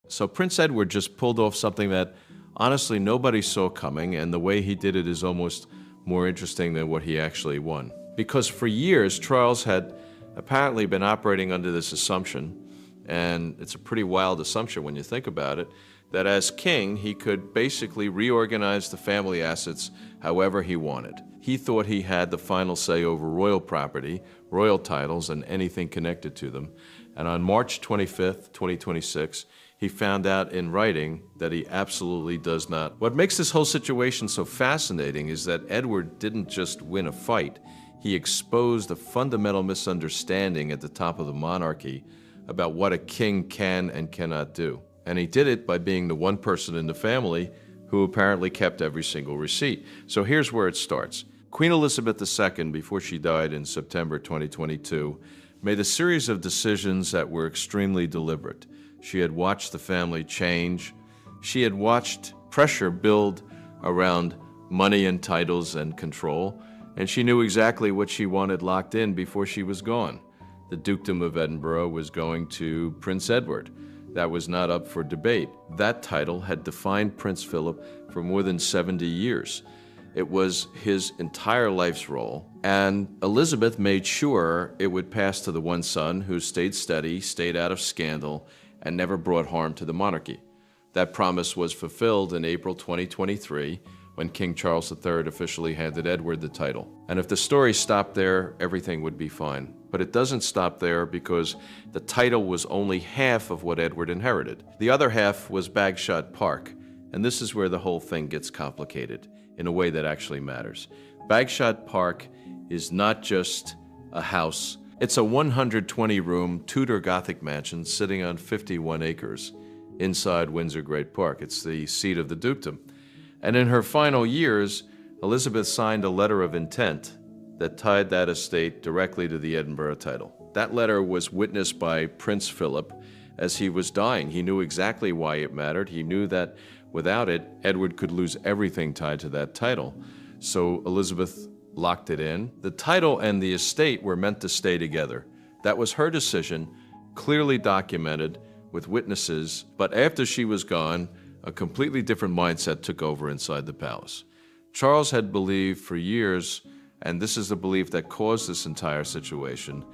So Prince Edward just pulled off something that honestly nobody saw coming, and the way he did it is almost more interesting than what he actually won. Because for years, Charles had apparently been operating under this assumption, and it's a pretty wild assumption when you think about it, that as king, he could basically reorganize the family assets however he wanted. He thought he had the final say over royal property, royal titles, and anything connected to them. And on March 25th, 2026, he found out in writing that he absolutely does not. What makes this whole situation so fascinating is that Edward didn't just win a fight. He exposed a fundamental misunderstanding at the top of the monarchy about what a king can and cannot do. And he did it by being the one person in the family who apparently kept every single receipt. So here's where it starts. Queen Elizabeth II, before she died in September 2022, made a series of decisions that were extremely deliberate. She had watched the family change. She had watched pressure build around money and titles and control, and she knew exactly what she wanted locked in before she was gone. The Dukedom of Edinburgh was going to Prince Edward. That was not up for debate. That title had defined Prince Philip for more than 70 years. It was his entire life's role, and Elizabeth made sure it would pass to the one son who stayed steady, stayed out of scandal, and never brought harm to the monarchy. That promise was fulfilled in April 2023 when King Charles III officially handed Edward the title. And if the story stopped there, everything would be fine. But it doesn't stop there because the title was only half of what Edward inherited. The other half was Bagshot Park, and this is where the whole thing gets complicated in a way that actually matters. Bagshot Park is not just a house. It's a 120-room Tudor Gothic mansion sitting on 51 acres inside Windsor Great Park. It's the seat of the dukedom. And in her final years, Elizabeth signed a letter of intent that tied that estate directly to the Edinburgh title. That letter was witnessed by Prince Philip as he was dying. He knew exactly why it mattered. He knew that without it, Edward could lose everything tied to that title. So Elizabeth locked it in. The title and the estate were meant to stay together. That was her decision, clearly documented with witnesses. But after she was gone, a completely different mindset took over inside the palace. Charles had believed for years, and this is the belief that caused this entire situation,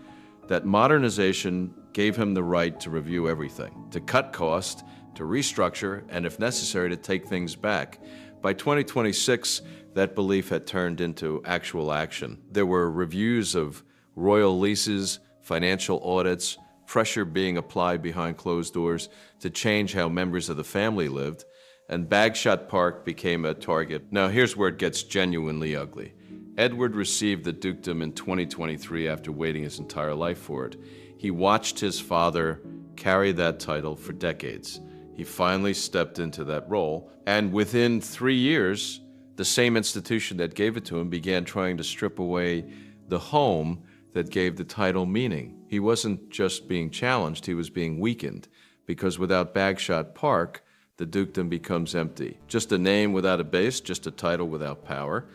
that modernization gave him the right to review everything, to cut costs, to restructure, and if necessary, to take things back. By 2026, that belief had turned into actual action. There were reviews of royal leases, financial audits, pressure being applied behind closed doors to change how members of the family lived, and Bagshot Park became a target. Now here's where it gets genuinely ugly. Edward received the dukedom in 2023 after waiting his entire life for it. He watched his father carry that title for decades. He finally stepped into that role, and within 3 years, the same institution that gave it to him began trying to strip away the home that gave the title meaning. He wasn't just being challenged, he was being weakened, because without Bagshot Park, the dukedom becomes empty. Just a name without a base, just a title without power.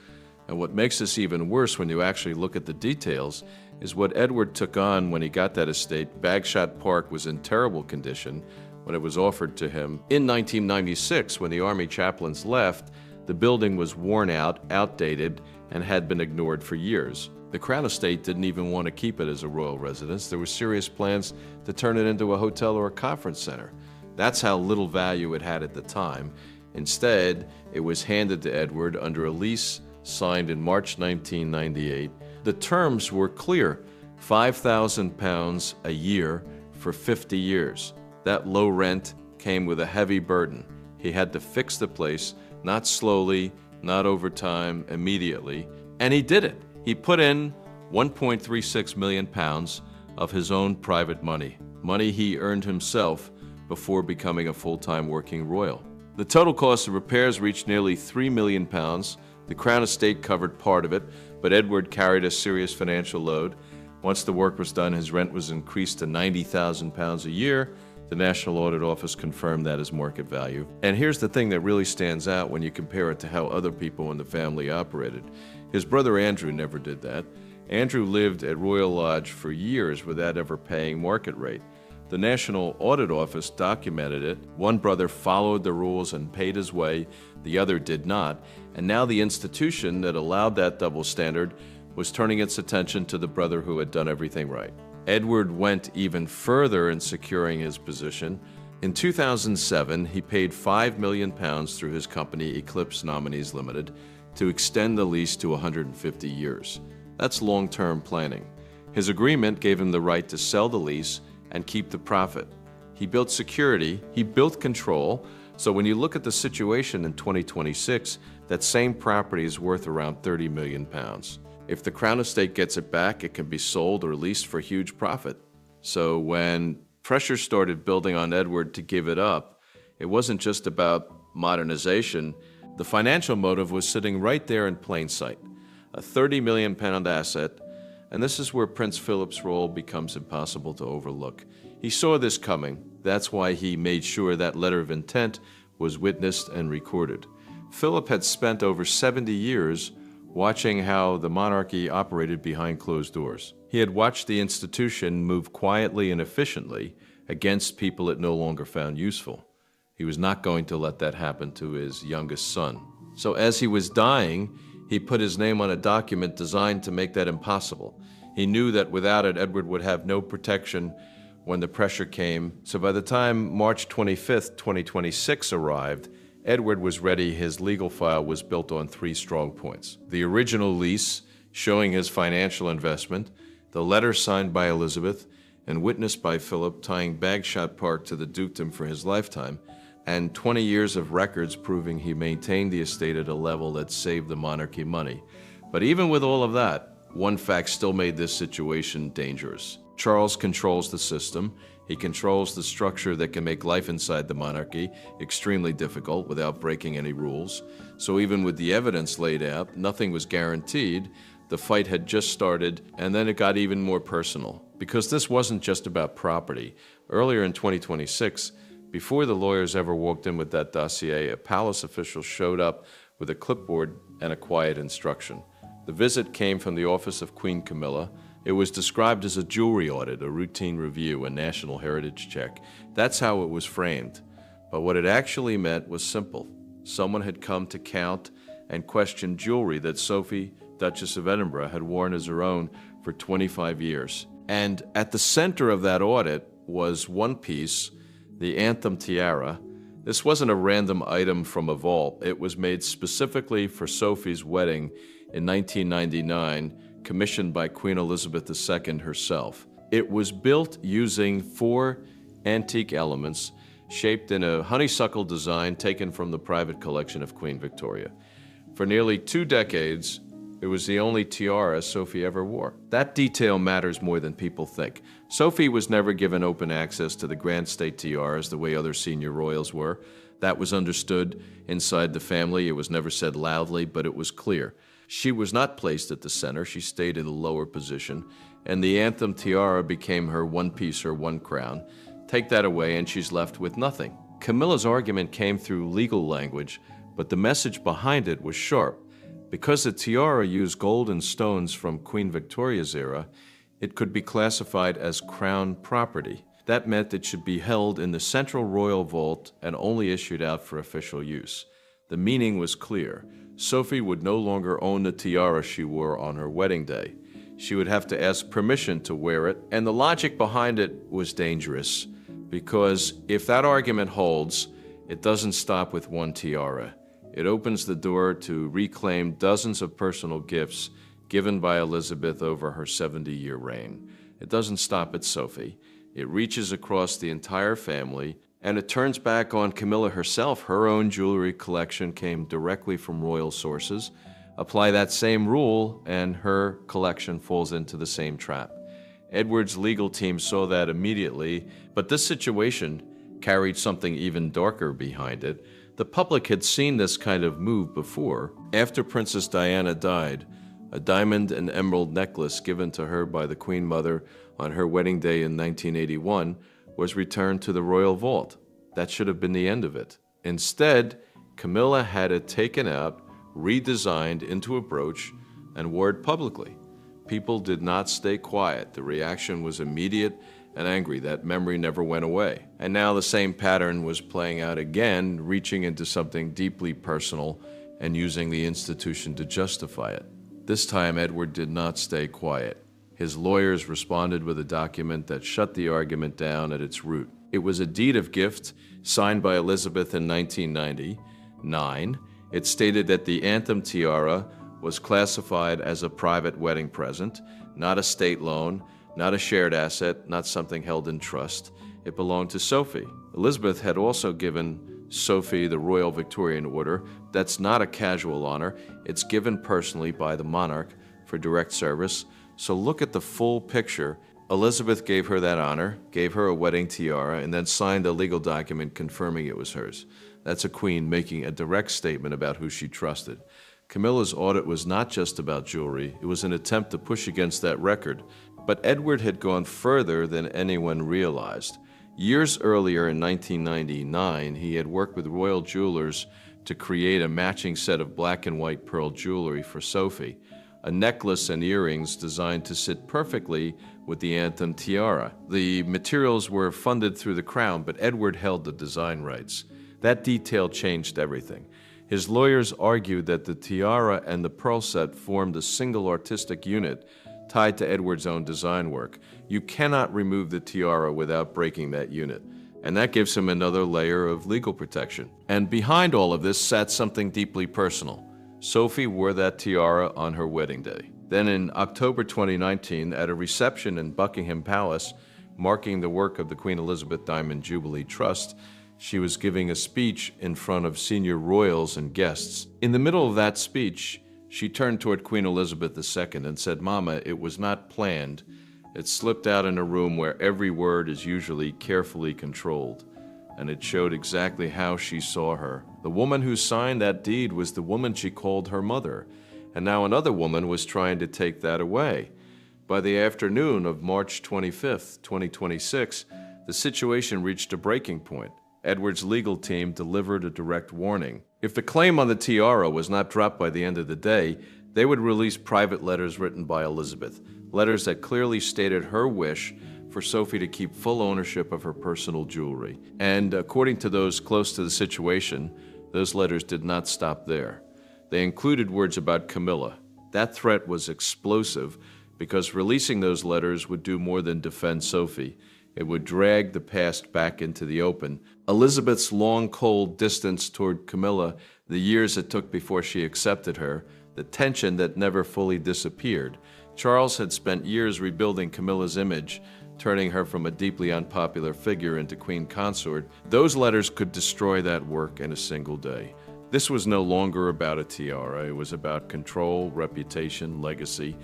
And what makes this even worse when you actually look at the details is what Edward took on when he got that estate. Bagshot Park was in terrible condition when it was offered to him. In 1996, when the army chaplains left, the building was worn out, outdated, and had been ignored for years. The Crown Estate didn't even want to keep it as a royal residence. There were serious plans to turn it into a hotel or a conference center. That's how little value it had at the time. Instead, it was handed to Edward under a lease signed in March 1998. The terms were clear: £5,000 a year for 50 years. That low rent came with a heavy burden. He had to fix the place, not slowly, not over time, immediately. And he did it. He put in £1.36 million of his own private money he earned himself before becoming a full-time working royal. The total cost of repairs reached nearly £3 million. The Crown Estate covered part of it, but Edward carried a serious financial load. Once the work was done, his rent was increased to £90,000 a year. The National Audit Office confirmed that as market value. And here's the thing that really stands out when you compare it to how other people in the family operated. His brother Andrew never did that. Andrew lived at Royal Lodge for years without ever paying market rate. The National Audit Office documented it. One brother followed the rules and paid his way, the other did not, and now the institution that allowed that double standard was turning its attention to the brother who had done everything right. Edward went even further in securing his position. In 2007, he paid £5 million through his company Eclipse Nominees Limited to extend the lease to 150 years. That's long-term planning. His agreement gave him the right to sell the lease and keep the profit. He built security, he built control, so when you look at the situation in 2026, that same property is worth around £30 million. If the Crown Estate gets it back, it can be sold or leased for huge profit. So when pressure started building on Edward to give it up, it wasn't just about modernization. The financial motive was sitting right there in plain sight. A £30 million asset, and this is where Prince Philip's role becomes impossible to overlook. He saw this coming. That's why he made sure that letter of intent was witnessed and recorded. Philip had spent over 70 years watching how the monarchy operated behind closed doors. He had watched the institution move quietly and efficiently against people it no longer found useful. He was not going to let that happen to his youngest son. So as he was dying, he put his name on a document designed to make that impossible. He knew that without it, Edward would have no protection when the pressure came. So by the time March 25th, 2026 arrived, Edward was ready. His legal file was built on 3 strong points: the original lease showing his financial investment, the letter signed by Elizabeth and witnessed by Philip tying Bagshot Park to the dukedom for his lifetime, and 20 years of records proving he maintained the estate at a level that saved the monarchy money. But even with all of that, one fact still made this situation dangerous. Charles controls the system. He controls the structure that can make life inside the monarchy extremely difficult without breaking any rules. So even with the evidence laid out, nothing was guaranteed. The fight had just started, and then it got even more personal. Because this wasn't just about property. Earlier in 2026, before the lawyers ever walked in with that dossier, a palace official showed up with a clipboard and a quiet instruction. The visit came from the office of Queen Camilla. It was described as a jewelry audit, a routine review, a national heritage check. That's how it was framed. But what it actually meant was simple. Someone had come to count and question jewelry that Sophie, Duchess of Edinburgh, had worn as her own for 25 years. And at the center of that audit was one piece, the Anthem Tiara. This wasn't a random item from a vault. It was made specifically for Sophie's wedding in 1999, commissioned by Queen Elizabeth II herself. It was built using 4 antique elements shaped in a honeysuckle design taken from the private collection of Queen Victoria. For nearly 2 decades, it was the only tiara Sophie ever wore. That detail matters more than people think. Sophie was never given open access to the grand state tiaras the way other senior royals were. That was understood inside the family. It was never said loudly, but it was clear. She was not placed at the center. She stayed in a lower position, and the Anthem Tiara became her one piece, her one crown. Take that away, and she's left with nothing. Camilla's argument came through legal language, but the message behind it was sharp. Because the tiara used gold and stones from Queen Victoria's era, it could be classified as crown property. That meant it should be held in the central royal vault and only issued out for official use. The meaning was clear. Sophie would no longer own the tiara she wore on her wedding day. She would have to ask permission to wear it, and the logic behind it was dangerous, because if that argument holds, it doesn't stop with one tiara. It opens the door to reclaim dozens of personal gifts given by Elizabeth over her 70-year reign. It doesn't stop at Sophie. It reaches across the entire family, and it turns back on Camilla herself. Her own jewelry collection came directly from royal sources. Apply that same rule, and her collection falls into the same trap. Edward's legal team saw that immediately, but this situation carried something even darker behind it. The public had seen this kind of move before. After Princess Diana died, a diamond and emerald necklace given to her by the Queen Mother on her wedding day in 1981 was returned to the royal vault. That should have been the end of it. Instead, Camilla had it taken out, redesigned into a brooch, and wore it publicly. People did not stay quiet. The reaction was immediate, and angry. That memory never went away. And now the same pattern was playing out again, reaching into something deeply personal and using the institution to justify it. This time, Edward did not stay quiet. His lawyers responded with a document that shut the argument down at its root. It was a deed of gift signed by Elizabeth in 1999. It stated that the Anthem Tiara was classified as a private wedding present, not a state loan, not a shared asset, not something held in trust. It belonged to Sophie. Elizabeth had also given Sophie the Royal Victorian Order. That's not a casual honor. It's given personally by the monarch for direct service. So look at the full picture. Elizabeth gave her that honor, gave her a wedding tiara, and then signed a legal document confirming it was hers. That's a queen making a direct statement about who she trusted. Camilla's audit was not just about jewelry. It was an attempt to push against that record. But Edward had gone further than anyone realized. Years earlier in 1999, he had worked with royal jewelers to create a matching set of black and white pearl jewelry for Sophie, a necklace and earrings designed to sit perfectly with the Anthem Tiara. The materials were funded through the crown, but Edward held the design rights. That detail changed everything. His lawyers argued that the tiara and the pearl set formed a single artistic unit tied to Edward's own design work. You cannot remove the tiara without breaking that unit, and that gives him another layer of legal protection. And behind all of this sat something deeply personal. Sophie wore that tiara on her wedding day. Then in October 2019, at a reception in Buckingham Palace, marking the work of the Queen Elizabeth Diamond Jubilee Trust, she was giving a speech in front of senior royals and guests. In the middle of that speech, she turned toward Queen Elizabeth II and said, "Mama, it was not planned. It slipped out in a room where every word is usually carefully controlled." And it showed exactly how she saw her. The woman who signed that deed was the woman she called her mother, and now another woman was trying to take that away. By the afternoon of March 25th, 2026, the situation reached a breaking point. Edward's legal team delivered a direct warning. If the claim on the tiara was not dropped by the end of the day, they would release private letters written by Elizabeth, letters that clearly stated her wish for Sophie to keep full ownership of her personal jewelry. And according to those close to the situation, those letters did not stop there. They included words about Camilla. That threat was explosive because releasing those letters would do more than defend Sophie. It would drag the past back into the open. Elizabeth's long, cold distance toward Camilla, the years it took before she accepted her, the tension that never fully disappeared. Charles had spent years rebuilding Camilla's image, turning her from a deeply unpopular figure into queen consort. Those letters could destroy that work in a single day. This was no longer about a tiara. It was about control, reputation, legacy.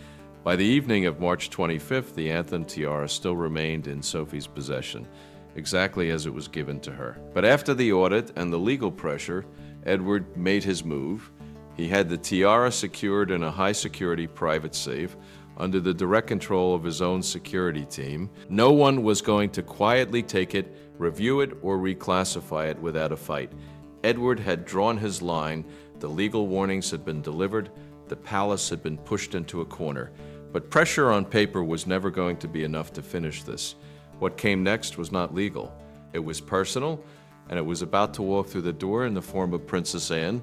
By the evening of March 25th, the Anthem Tiara still remained in Sophie's possession, exactly as it was given to her. But after the audit and the legal pressure, Edward made his move. He had the tiara secured in a high-security private safe under the direct control of his own security team. No one was going to quietly take it, review it, or reclassify it without a fight. Edward had drawn his line, the legal warnings had been delivered, the palace had been pushed into a corner. But pressure on paper was never going to be enough to finish this. What came next was not legal. It was personal, and it was about to walk through the door in the form of Princess Anne.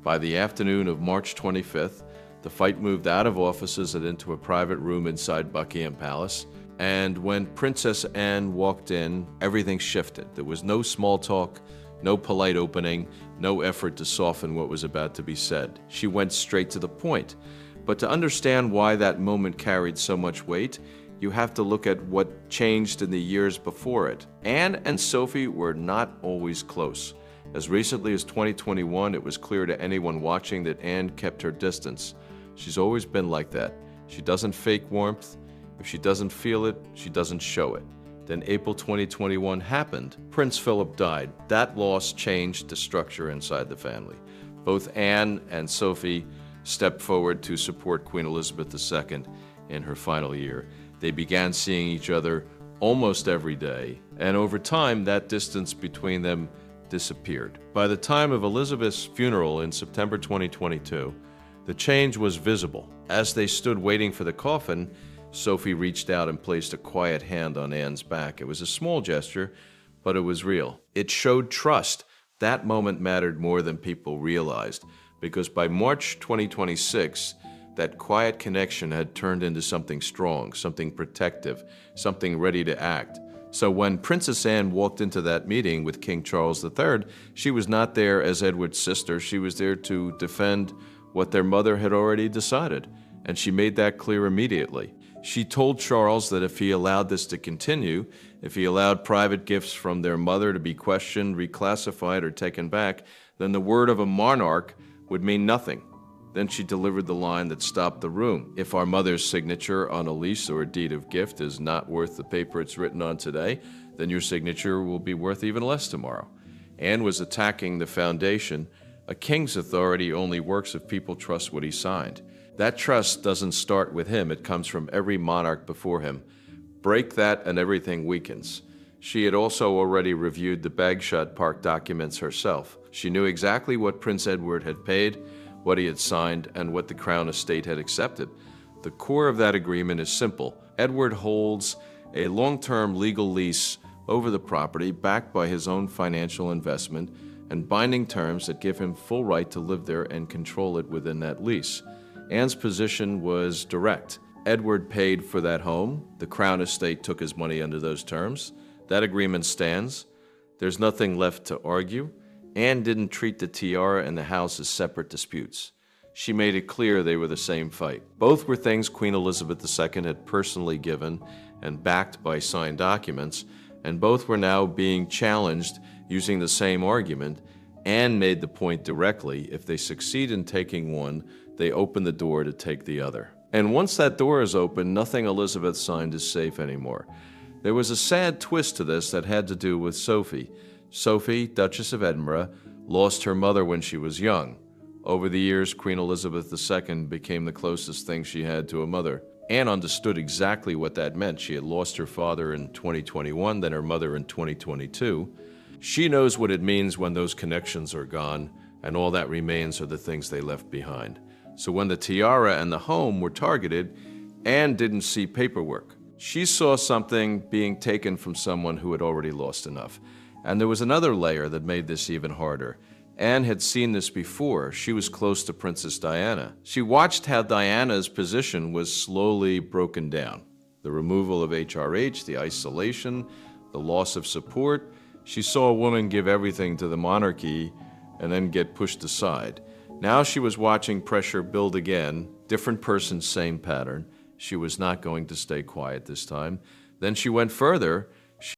By the afternoon of March 25th, the fight moved out of offices and into a private room inside Buckingham Palace. And when Princess Anne walked in, everything shifted. There was no small talk, no polite opening, no effort to soften what was about to be said. She went straight to the point. But to understand why that moment carried so much weight, you have to look at what changed in the years before it. Anne and Sophie were not always close. As recently as 2021, it was clear to anyone watching that Anne kept her distance. She's always been like that. She doesn't fake warmth. If she doesn't feel it, she doesn't show it. Then April 2021 happened. Prince Philip died. That loss changed the structure inside the family. Both Anne and Sophie stepped forward to support Queen Elizabeth II in her final year. They began seeing each other almost every day, and over time, that distance between them disappeared. By the time of Elizabeth's funeral in September 2022, the change was visible. As they stood waiting for the coffin, Sophie reached out and placed a quiet hand on Anne's back. It was a small gesture, but it was real. It showed trust. That moment mattered more than people realized, because by March 2026, that quiet connection had turned into something strong, something protective, something ready to act. So when Princess Anne walked into that meeting with King Charles III, she was not there as Edward's sister. She was there to defend what their mother had already decided, and she made that clear immediately. She told Charles that if he allowed this to continue, if he allowed private gifts from their mother to be questioned, reclassified, or taken back, then the word of a monarch would mean nothing. Then she delivered the line that stopped the room. If our mother's signature on a lease or a deed of gift is not worth the paper it's written on today, then your signature will be worth even less tomorrow. Anne was attacking the foundation. A king's authority only works if people trust what he signed. That trust doesn't start with him. It comes from every monarch before him. Break that and everything weakens. She had also already reviewed the Bagshot Park documents herself. She knew exactly what Prince Edward had paid, what he had signed, and what the Crown Estate had accepted. The core of that agreement is simple. Edward holds a long-term legal lease over the property backed by his own financial investment and binding terms that give him full right to live there and control it within that lease. Anne's position was direct. Edward paid for that home. The Crown Estate took his money under those terms. That agreement stands. There's nothing left to argue. Anne didn't treat the tiara and the house as separate disputes. She made it clear they were the same fight. Both were things Queen Elizabeth II had personally given and backed by signed documents, and both were now being challenged using the same argument. Anne made the point directly: if they succeed in taking one, they open the door to take the other. And once that door is open, nothing Elizabeth signed is safe anymore. There was a sad twist to this that had to do with Sophie. Sophie, Duchess of Edinburgh, lost her mother when she was young. Over the years, Queen Elizabeth II became the closest thing she had to a mother. Anne understood exactly what that meant. She had lost her father in 2021, then her mother in 2022. She knows what it means when those connections are gone, and all that remains are the things they left behind. So when the tiara and the home were targeted, Anne didn't see paperwork. She saw something being taken from someone who had already lost enough. And there was another layer that made this even harder. Anne had seen this before. She was close to Princess Diana. She watched how Diana's position was slowly broken down. The removal of HRH, the isolation, the loss of support. She saw a woman give everything to the monarchy and then get pushed aside. Now she was watching pressure build again. Different person, same pattern. She was not going to stay quiet this time. Then she went further.